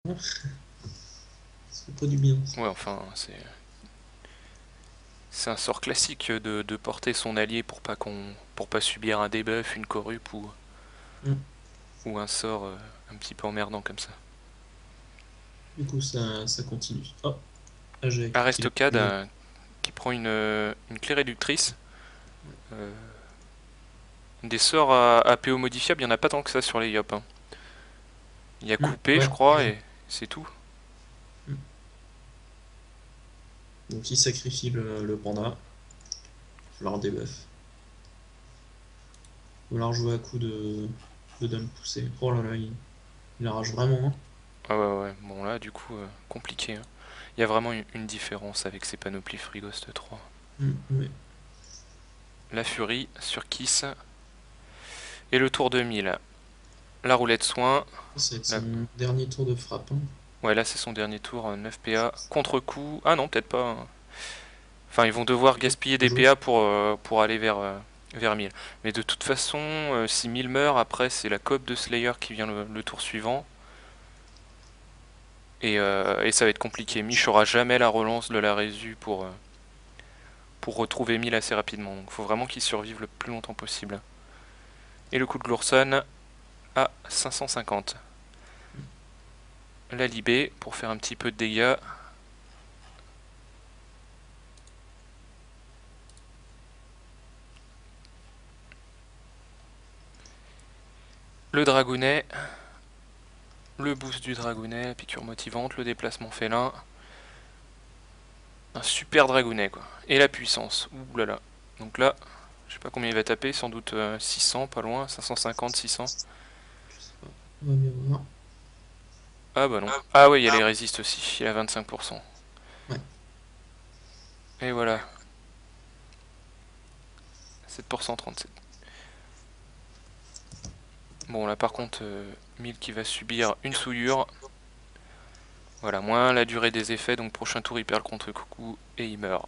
Ça fait pas du bien. Ouais, enfin, c'est un sort classique de porter son allié pour pas subir un debuff, une corrup Mm. ou un sort un petit peu emmerdant comme ça. Du coup, ça continue. Oh, Ajak qui l'a Arestocade tué. qui prend une clé réductrice. Euh, des sorts à PO modifiables, il n'y en a pas tant que ça sur les Yop, hein. Il y a coupé, je Ouais, crois, pareil. et c'est tout. Mm. Donc, il sacrifie le panda. Je leur débuff. Ou alors jouer à coup de dame poussée. Oh là là, il arrache vraiment, hein. Ah ouais, ouais, bon là, du coup, compliqué, hein. Il y a vraiment une différence avec ces panoplies Frigost 3. Ouais. La Furie sur Kiss. Et le tour de 1000. La roulette soin. Ça va être La- son dernier tour de frappe, hein. Ouais, là c'est son dernier tour, 9 PA. Contre-coup. Ah non, peut-être pas, hein. Enfin, ils vont devoir Ouais, gaspiller faut des jouer. PA pour aller vers 1000. Mais de toute façon, si 1000 meurt, après c'est la coop de Slayer qui vient le tour suivant. Et ça va être compliqué. Mich aura jamais la relance de la résu pour retrouver 1000 assez rapidement. Donc il faut vraiment qu'il survive le plus longtemps possible. Et le coup de Glourson à 550. La Libé pour faire un petit peu de dégâts. Le Dragounet. Le boost du Dragounet, la piqûre motivante, le déplacement félin. Un super Dragounet quoi. Et la puissance. Ouh là là. Donc là, je sais pas combien il va taper, sans doute 600, pas loin, 550, 600. Je sais pas. On va bien voir. Ah bah non. Ah ouais, il y a les résistes aussi, il a 25%. Ouais. Et voilà, 7%, 37. Bon là par contre, 1000 qui va subir une souillure. Voilà, moins la durée des effets, donc prochain tour il perd le contre-coup et il meurt.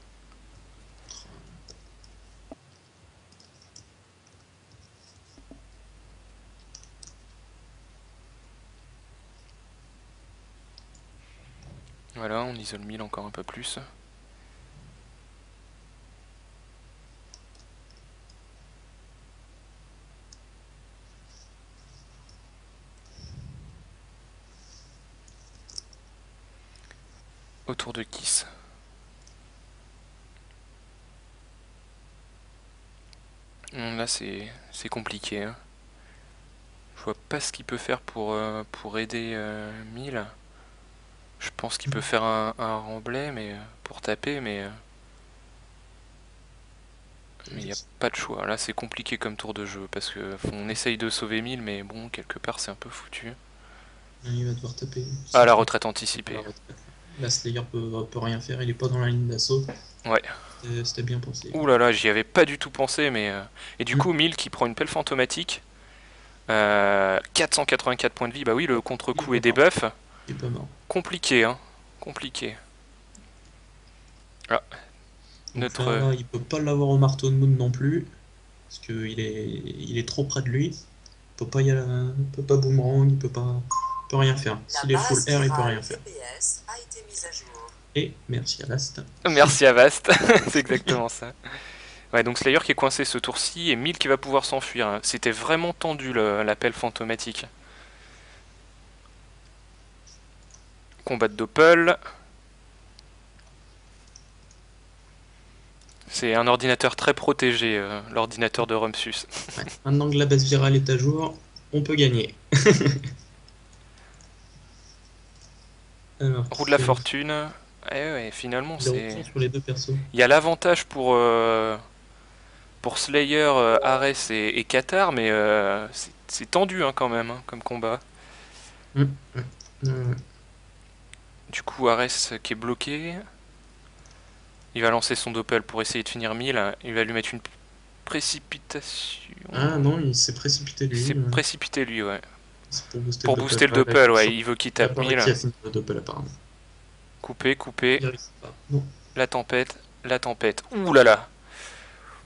Voilà, on isole 1000 encore un peu plus. Autour de Kiss. Là c'est compliqué, hein. Je vois pas ce qu'il peut faire pour aider 1000. Je pense qu'il peut faire un remblai mais, pour taper, mais il n'y a pas de choix. Là c'est compliqué comme tour de jeu parce que on essaye de sauver 1000 mais bon, quelque part c'est un peu foutu. Il va devoir taper Ah, s'il la faut retraite à la anticipée. retraite. Là, Slayer peut rien faire, il est pas dans la ligne d'assaut. Ouais. C'était bien pensé. Ouh là là, j'y avais pas du tout pensé, mais. Et du Mm. coup, 1000 qui prend une pelle fantomatique. 484 points de vie, bah oui, le Il est contre-coup pas et mort. debuff. Il est pas mort. Compliqué, hein. Compliqué. Ah, Donc notre. là, il peut pas l'avoir au marteau de Moon non plus. Parce qu'il est trop près de lui. Il peut pas y aller, il peut pas boomerang, il peut rien faire. S'il est full air, il peut rien faire. Et merci à Last. Merci à Vast, c'est exactement ça. Ouais, donc Slayer qui est coincé ce tour-ci et 1000 qui va pouvoir s'enfuir, hein. C'était vraiment tendu l'appel fantomatique. Combat de Doppel. C'est un ordinateur très protégé, l'ordinateur de Rumpus. Ouais. Maintenant que la base virale est à jour, on peut gagner. Alors, Roue de la qui a fortune. Eh ouais, finalement, il reprend c'est. sur les deux persos. Il y a l'avantage pour Slayer, Ares et Qatar, mais c'est tendu, hein, quand même, hein, comme combat. Ouais. Ouais. Du coup, Ares qui est bloqué. Il va lancer son doppel pour essayer de finir 1000. Il va lui mettre une précipitation. Ah non, il s'est précipité Il lui. s'est précipité lui, ouais. C'est pour booster le Pour doppel. booster le Ouais, doppel, ouais. Il veut qu'il il a tape pas 1000. réussi à finir le doppel apparemment. Coupé, coupé. Il réussit pas. Non. La tempête, la tempête. Ouh là là.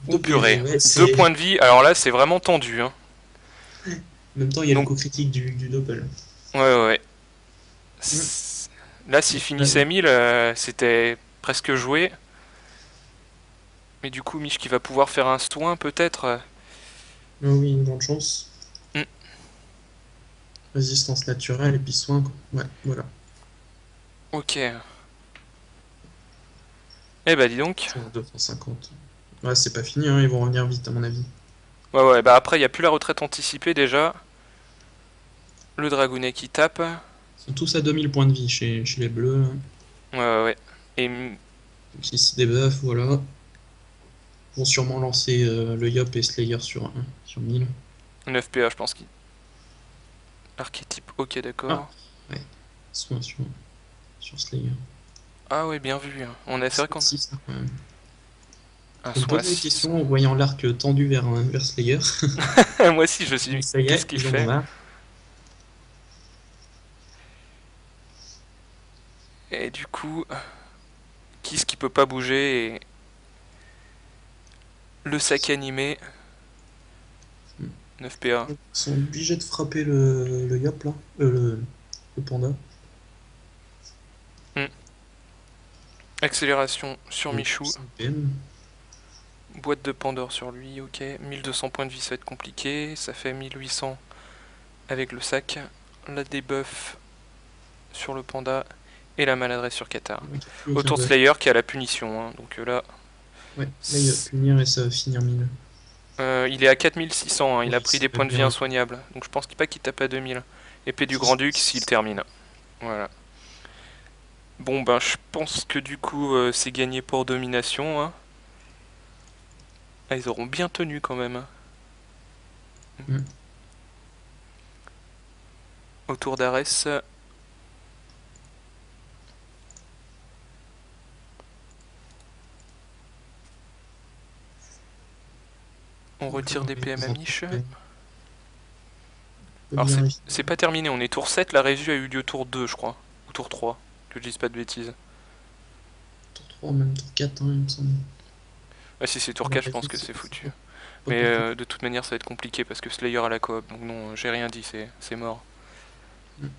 Ouh Deux PV, purée. ouais, 2 points c'est. de vie. Alors là, c'est vraiment tendu, hein. En même temps, il y a le Donc, coup critique du doppel. ouais, ouais, ouais. Là, s'il finissait 1000, c'était presque joué. Mais du coup, Mich qui va pouvoir faire un soin peut-être. Oh oui, une grande chance. Mm. Résistance naturelle et puis soin, quoi. Ouais, voilà. Ok. Eh bah dis donc. 250. Ouais, c'est pas fini, hein, ils vont revenir vite, à mon avis. Ouais, ouais, bah après, il n'y a plus la retraite anticipée déjà. Le dragounet qui tape. Ouais, Ils sont tous à 2000 points de vie chez les bleus, là. ouais, ouais. Et Donc ils se débuffent, voilà. Ils vont sûrement lancer le Yop et Slayer sur 1000. 9 PA, je pense qu'il. Archétype, ok, Ah, d'accord. ouais. Soin sur Slayer. Ah ouais, bien vu. C'est vrai qu'on. 6, quand même. Un Je me soin posais des 6. questions en voyant l'arc tendu vers Slayer. Moi aussi, je suis. Donc ça y Qu'est-ce est, qu'il ils en ont fait? marre. Et du coup, qui ce qui peut pas bouger et le sac animé. 9 PA. Ils sont obligés de frapper le Yop, là. Le panda. Accélération sur Et Michou. 5 PM. Boîte de Pandore sur lui, ok. 1200 points de vie, ça va être compliqué. Ça fait 1800 avec le sac. La debuff sur le panda. Et la maladresse sur Qatar. Ouais, plus aucun Autour de buff. Slayer qui a la punition. Donc là, Ouais, là il va punir et ça va finir 1000. il est à 4600. Il a Oui, pris ça des va points de vie bien. insoignables. Donc je pense pas qu'il tape à 2000. Épée du Grand-Duc s'il termine. Voilà. Bon ben je pense que du coup c'est gagné pour domination. Hein. Ah, ils auront bien tenu quand même. Mm. Autour d'Ares. On retire des PM à Mich. Alors c'est pas terminé, on est tour 7, la résu a eu lieu tour 2 je crois. Ou tour 3, que je dise pas de bêtises. Tour 3, même tour 4, hein, il me semble. Ah si c'est tour 4 je pense que c'est foutu. Pas Mais tour 4. de toute manière ça va être compliqué parce que Slayer a la coop, donc non j'ai rien dit, c'est mort. Mm.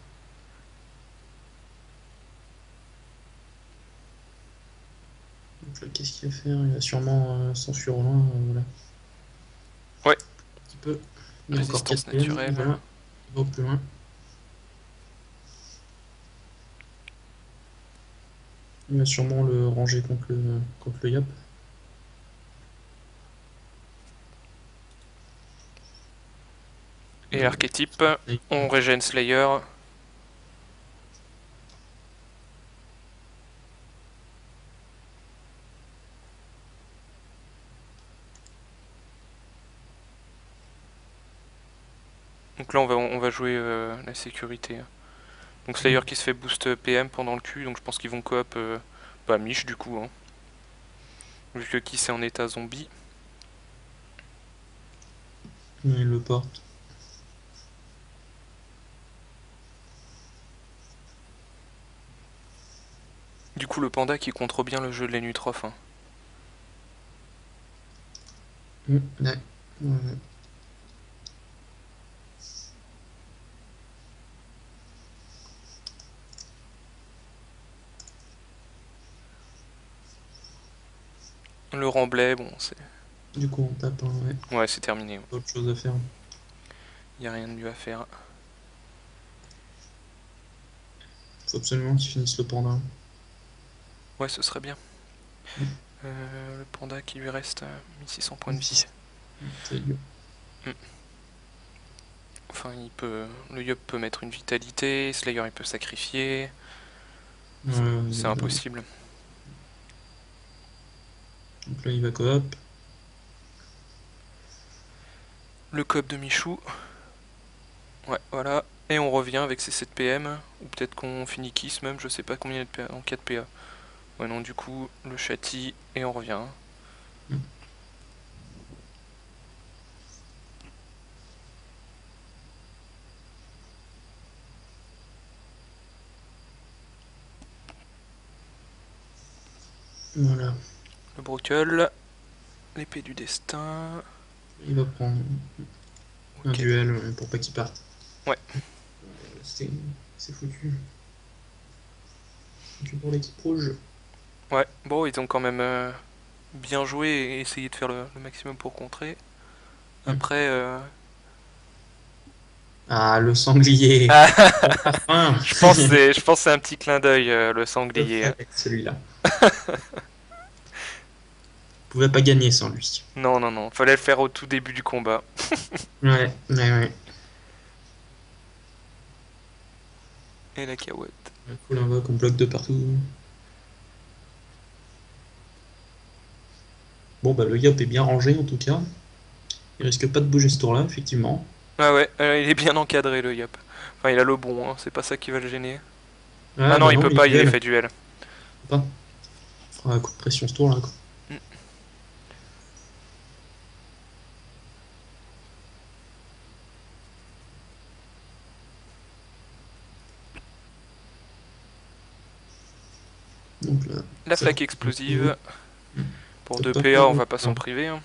Donc là, qu'est-ce qu'il va faire? Il va sûrement s'enfuir au loin, voilà. Ouais. Un petit peu. Il y a encore Résistance 4 PM, naturelle. voilà. Il va au plus loin. Il va sûrement le ranger contre le Yap. Et archétype, on régène Slayer. Donc là on va jouer la sécurité. Donc Slayer qui se fait boost PM pendant le cul, donc je pense qu'ils vont coop Mich du coup. Hein. Vu que qui c'est en état zombie. Il le porte. Du coup le panda qui contrôle bien le jeu de l'Enutroph. Hein. Ouais. Ouais. Le remblai, bon c'est... Du coup on tape, hein, ouais. Ouais c'est terminé. Pas autre chose à faire. Il n'y a rien de mieux à faire. Faut absolument qu'il finisse le panda. Ouais ce serait bien. Le panda qui lui reste 1600 points de vie. Enfin il peut... Le Yup peut mettre une vitalité, Slayer il peut sacrifier. C'est impossible. Donc là il va coop. Le coop de Michou. Ouais voilà. Et on revient avec ses 7 PM. Ou peut-être qu'on finit kiss même, je sais pas combien de PA en 4 PA. Ouais non du coup le châti et on revient. Voilà. Le brocal. L'épée du destin. Il va prendre un duel pour pas qu'il parte. Ouais. C'est foutu. vaincu pour l'équipe rouge. Ouais, bon, ils ont quand même bien joué et essayé de faire le maximum pour contrer. Après, Ah, le sanglier. ah, À la fin. je pense que c'est un petit clin d'œil, le Le sanglier, hein. fallait, celui-là. Pouvait pas gagner sans lui. Non, non, non, fallait le faire au tout début du combat. Ouais, ouais, ouais. Et la cahuète. Un coup l'invoque, on bloque de partout. Bon, bah le Yop est bien rangé en tout cas. Il risque pas de bouger ce tour-là, effectivement. Ah ouais, il est bien encadré le Yop. Enfin, il a le bon, hein, c'est pas ça qui va le gêner. Ah Ah non, bah il non, peut il pas, il est duel. fait duel. Pas. Il fera un coup de pression ce tour-là, quoi. Mm. Donc là, La ça flaque coupe un peu. explosive. Pour T'as 2 pas PA, on mal. va pas s'en priver, hein.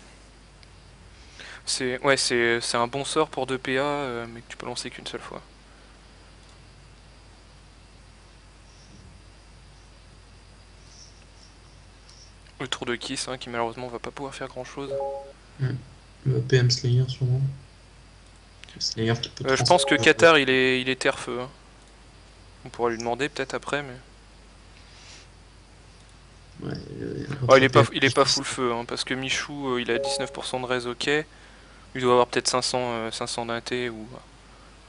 C'est un bon sort pour 2 PA, mais que tu peux lancer qu'une seule fois. Le tour de Kiss, hein, qui malheureusement va pas pouvoir faire grand chose. Le PM Slayer, sûrement. Le Slayer qui peut Je pense que transformer. Qatar il est terre-feu, hein. On pourra lui demander peut-être après, mais. Ouais, Oh, votre PM il est pas full feu, hein, parce que Michou il a 19% de raise ok. Il doit avoir peut-être 500 d'inté ou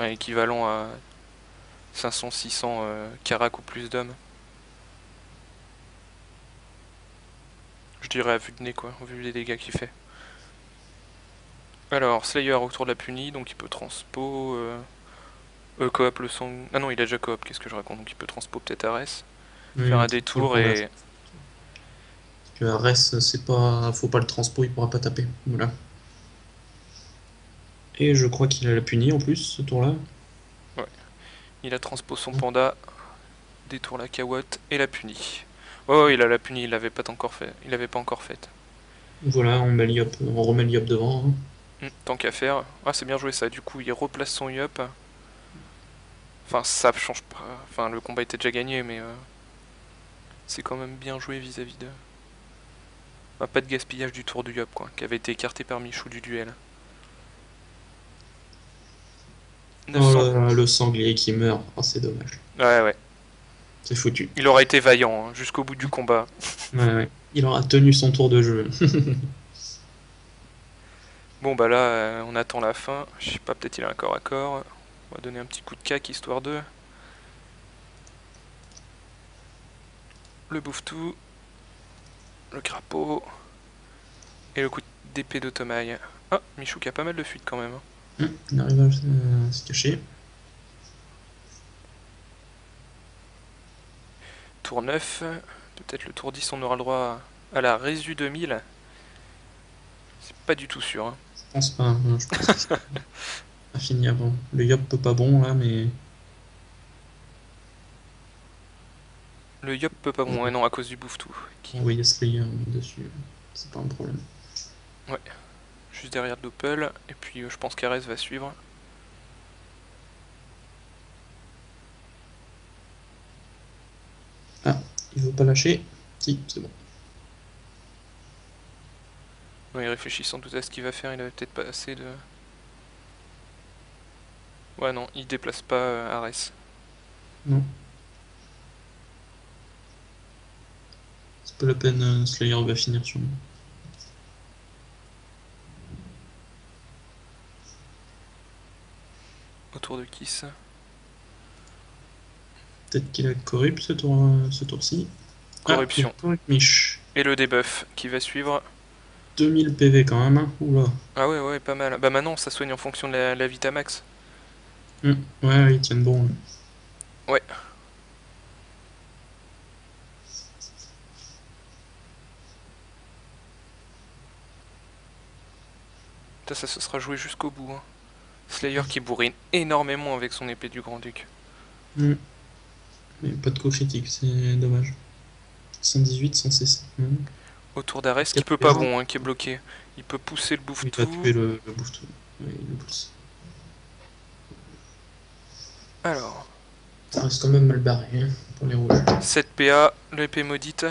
ouais, équivalent à 500-600 carac ou plus d'hommes. Je dirais à vue de nez quoi, vu les dégâts qu'il fait. Alors, Slayer autour de la punie, donc il peut transpo. Coop le sang. Ah non, il a déjà coop, qu'est-ce que je raconte? Donc il peut transpo peut-être Ares. Oui, Faire le un transpo, le détour combat. et. Parce que Ares, c'est pas. Faut pas le transpo, il pourra pas taper. Voilà. Et je crois qu'il a la punie en plus, ce tour-là. Ouais. Il a transpo son panda, détour la cawotte et la punie. Ouais, ouais, il a la punie, il l'avait pas encore fait. Il l'avait pas encore faite. Voilà, on remet le Yop devant, hein. Tant qu'à faire. Ah, c'est bien joué ça. Du coup, il replace son yup. Enfin, ça change pas. Enfin, le combat était déjà gagné, mais c'est quand même bien joué vis-à-vis de. Bah, pas de gaspillage du tour du yup, quoi, qui avait été écarté par Michou du duel. Oh 900. là là, le sanglier qui meurt. Oh, c'est dommage. Ouais, ouais. C'est foutu. Il aurait été vaillant hein, jusqu'au bout du combat. Ouais, ouais. Il aura tenu son tour de jeu. Bon, bah là, on attend la fin. Je sais pas, peut-être il a un corps à corps. On va donner un petit coup de cac histoire de. Le bouffe-tout. Le crapaud. Et le coup d'épée de Tomaille. Ah, Michou qui a pas mal de fuite quand même, hein. Il arrive à se cacher. Tour 9. Peut-être le tour 10, on aura le droit à la Résu 2000. C'est pas du tout sûr, hein. Je pense pas, hein, je pense que ça va finir avant. Le Yop peut pas bon là, mais. Le Yop peut pas bon, ouais, non, à cause du bouffe-tout. Envoyer Slayer dessus, c'est pas un problème. Ouais, juste derrière Doppel. Et puis je pense qu'Ares va suivre. Ah, il veut pas lâcher. Si, c'est bon. Ouais, il réfléchit sans doute à ce qu'il va faire, il avait peut-être pas assez de. Ouais, non, il déplace pas Ares. Non. C'est pas la peine, Slayer va finir sur moi. Autour de Kiss. Peut-être qu'il a corrupt ce tour-ci. Corruption. Ah, corrupt Mich. Et le debuff qui va suivre. 2000 PV quand même, hein. Oula. Ah ouais, ouais, pas mal. Bah maintenant, ça soigne en fonction de la Vitamax. Ouais, ils tiennent bon. Là. Ouais. Ça se sera joué jusqu'au bout, hein. Slayer qui bourrine énormément avec son épée du Grand-Duc. Mais pas de coup critique, c'est dommage. 118, 116. Autour d'Ares qui peut pas bon, hein, qui est bloqué. Il peut pousser le bouffe-tout. Il va tuer le bouffe-tout. Ouais, il le pousse. Alors. Ça reste quand même mal barré hein, pour les rouges. 7 PA, l'épée maudite.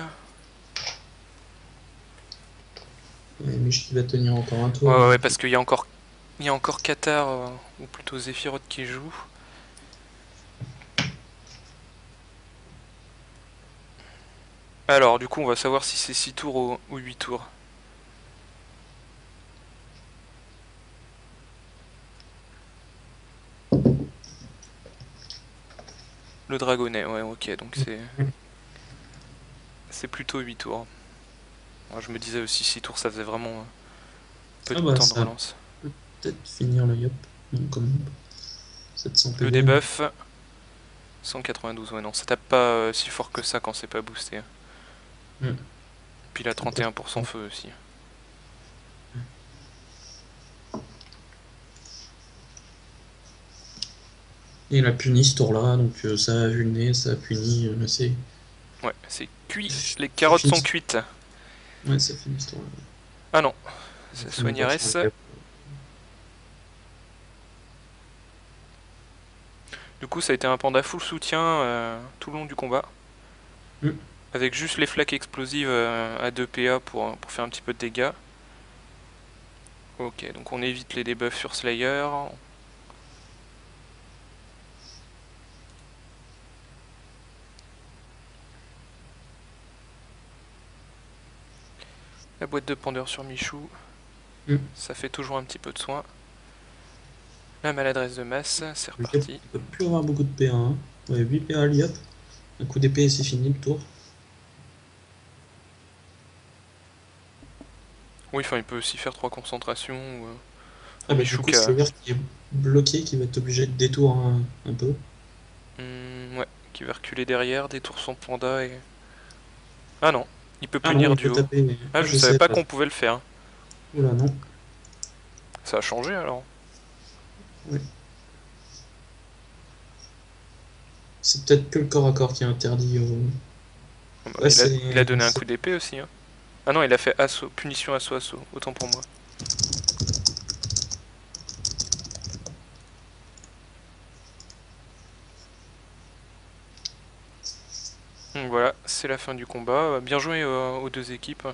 Ouais, Mich qui va tenir encore un Ouais, tour. ouais, Hein, ouais, parce qu'il y a encore Qatar, ou plutôt Zephyroth qui joue. Alors, du coup, on va savoir si c'est 6 tours ou 8 tours. Le dragonnet, ouais, ok, donc c'est plutôt 8 tours. Moi, je me disais aussi 6 tours, ça faisait vraiment peu Ah de bah temps de ça relance. peut peut-être finir le yop. Non, quand même. 700 Le PV. debuff, 192, ouais, non, ça tape pas si fort que ça quand c'est pas boosté. Hmm. Puis il a 31% feu aussi. Et il a puni ce tour-là, donc ça a vu le nez, ça a puni. Ouais, c'est cuit. Les Ça carottes sont finit. cuites. Ouais, ça finit ce tour-là. Ah non, On c'est fait même pas sur le Soigneres. yop. Du coup, ça a été un panda full soutien tout le long du combat. Hmm. Avec juste les flaques explosives à 2 PA pour faire un petit peu de dégâts. Ok, donc on évite les debuffs sur Slayer. La boîte de pendeur sur Michou. Hmm. Ça fait toujours un petit peu de soin. La maladresse de masse, c'est Le yop, reparti. il peut plus avoir beaucoup de PA. Hein. Ouais, 8 PA le yop. Un coup d'épée et c'est fini le tour. Oui, enfin, il peut aussi faire 3 concentrations. Ah Enfin, bah du Michou coup, qui a. Slayer qui est bloqué, qui va être obligé de détour un peu. Ouais, qui va reculer derrière, détour son panda et. Ah non, il peut Ah non, punir il du peut haut. taper. Ah, Ah, je je savais savais pas pas. qu'on pouvait le faire. Oula, non. Ça a changé alors. Ouais. C'est peut-être que le corps à corps qui est interdit. Ah bah, Ouais, il a donné un c'est coup d'épée aussi. Hein. Ah non, il a fait assaut, punition assaut. Autant pour moi. Donc voilà, c'est la fin du combat. Bien joué aux deux équipes.